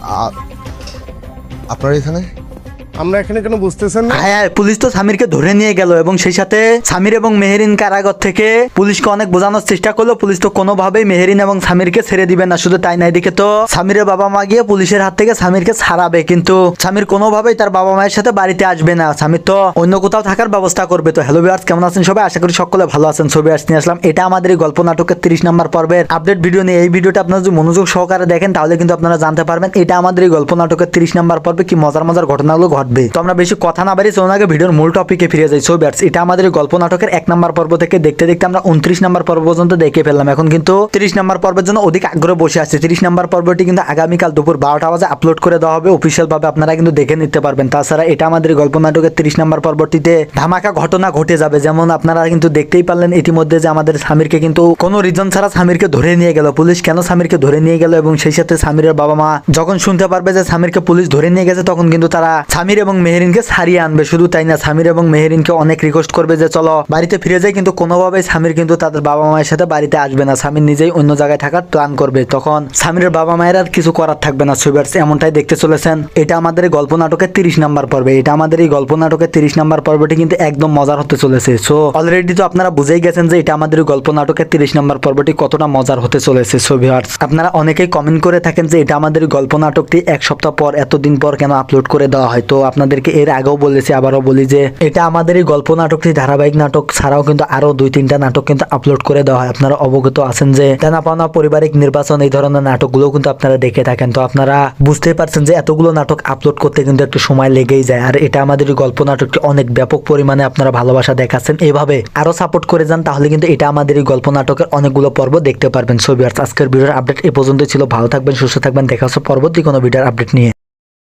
আ- আপনারা এখানে? আমরা এখানে কেন বুঝতেছেন না? হ্যাঁ, পুলিশ তো সামিরকে ধরে নিয়ে গেল এবং সেই সাথে সামির এবং মেহেরিন কারাগার থেকে পুলিশকে অনেক বোঝানোর চেষ্টা করলো। পুলিশ তো কোনোভাবেই মেহেরিন এবং সামিরকে ছেড়ে দিবে না। শুধু তাই না, এদিকে তো সামিরের বাবা মা গিয়ে পুলিশের হাত থেকে সামিরকে ছাড়াবে, কিন্তু সামির কোনোভাবেই তার বাবা মায়ের সাথে বাড়িতে আসবে না। সামির তো অন্য কোথাও থাকার ব্যবস্থা করবে। তো হ্যালো ভিউয়ার্স, কেমন আছেন সবাই? আশা করি সকলে ভালো আছেন। ছবি নিয়ে আসলাম, এটা আমাদের এই গল্প নাটকের 30 নম্বর পর্বের আপডেট ভিডিও নিয়ে। এই ভিডিওটা আপনারা যদি মনোযোগ সহকারে দেখেন তাহলে কিন্তু আপনারা জানতে পারবেন এটা আমাদের এই গল্প নাটকের 30 নম্বর পর্বে কি মজার মজার ঘটনাগুলো ঘটবে। তো আমরা বেশি কথা না বাড়ি চলুন আগে ভিডিওর মূল টপিকে ফিরে যাই। সো ব্যাটস, এটা আমাদের এই গল্প নাটকের 1 নম্বর পর্ব থেকে দেখতে দেখতে আমরা 29 নম্বর পর্ব পর্যন্ত দেখে ফেললাম। এখন কিন্তু 30 নম্বর পর্বের জন্য অধিক আগ্রহ বসে আছে। 30 নম্বর পর্বটি কিন্তু আগামীকাল দুপুর 12টা বাজে আপলোড করে দেওয়া হবে অফিসিয়াল ভাবে, আপনারা কিন্তু দেখে নিতে পারবেন। তাছাড়া এটা আমাদের এই গল্প নাটকের 30 নম্বর পর্বটিতে ধামাকা ঘটনা ঘটে যাবে। যেমন আপনারা কিন্তু দেখতেই পারলেন ইতিমধ্যে যে আমাদের সামিরকে কিন্তু কোনো রিজন ছাড়া সামিরকে ধরে নিয়ে গেল পুলিশ। কেন সামিরকে ধরে নিয়ে গেল এবং সেই সাথে সামিরের বাবা মা যখন শুনতে পারবে যে সামিরকে পুলিশ ধরে নিয়ে গেছে তখন কিন্তু তারা সামির এবং মেহেরিনকে ছাড়িয়ে আনবে। শুধু তাই না, সামির এবং মেহেরিনকে অনেক রিকোয়েস্ট করবে যে চলো বাড়িতে ফিরে যাই, কিন্তু কোনোভাবেই সামির কিন্তু তাদের বাবা মায়ের সাথে বাড়িতে আসবে না। সামির নিজেই অন্য জায়গায় থাকার প্ল্যান করবে। তখন সামিরের বাবা মায়ের আর কিছু করার থাকবে না। সুইবার্স, এমনটাই দেখতে চলেছেন। এটা আমাদের এই গল্প নাটকের 30 নম্বর পর্বে। এটা আমাদের এই গল্প নাটকের 30 নম্বর পর্বটি কিন্তু একদম মজার হতে চলেছে। সো অলরেডি তো আপনারা বুঝেই গেছেন যে এটা আমাদের এই গল্প নাটকের 30 নম্বর পর্বটি কতটা মজার হতে চলেছে। সো ভিউয়ার্স, আপনারা অনেকেই কমেন্ট করে থাকেন যে এটা আমাদের এই গল্প নাটকটি এক সপ্তাহ পর এতদিন পর কেন আপলোড করে দেওয়া হয়। তো আপনাদেরকে এর আগেও বলেছি, আবারও বলি যে এটা আমাদের এই গল্প নাটকটি ধারাবাহিক নাটক ছাড়াও কিন্তু আরো 2-3টা নাটক কিন্তু আপলোড করে দেওয়া হয়। আপনারা অবগত আছেন যে টানা পাওনা, পারিবারিক নির্বাচন, এই ধরনের নাটকগুলো কিন্তু আপনারা দেখে থাকেন। তো আপনারা বুঝতেই পারছেন যে এতগুলো নাটক আপলোড করতে কিন্তু একটু সময় লেগেই যায়। আর এটা আমাদের এই গল্প নাটকটি অনেক ব্যাপক পরিমাণে আপনারা ভালোবাসা দেখাচ্ছেন। এভাবে আরো সাপোর্ট করে যান, তাহলে কিন্তু এটা আমাদের এই গল্প নাটকের অনেকগুলো পর্ব দেখতে পারবেন। সো ভিউয়ার্স, আজকের ভিডিওর আপডেট এ পর্যন্ত ছিল। ভালো থাকবেন, সুস্থ থাকবেন। দেখা হচ্ছে পরবর্তী কোনো ভিডিওর আপডেট নিয়ে।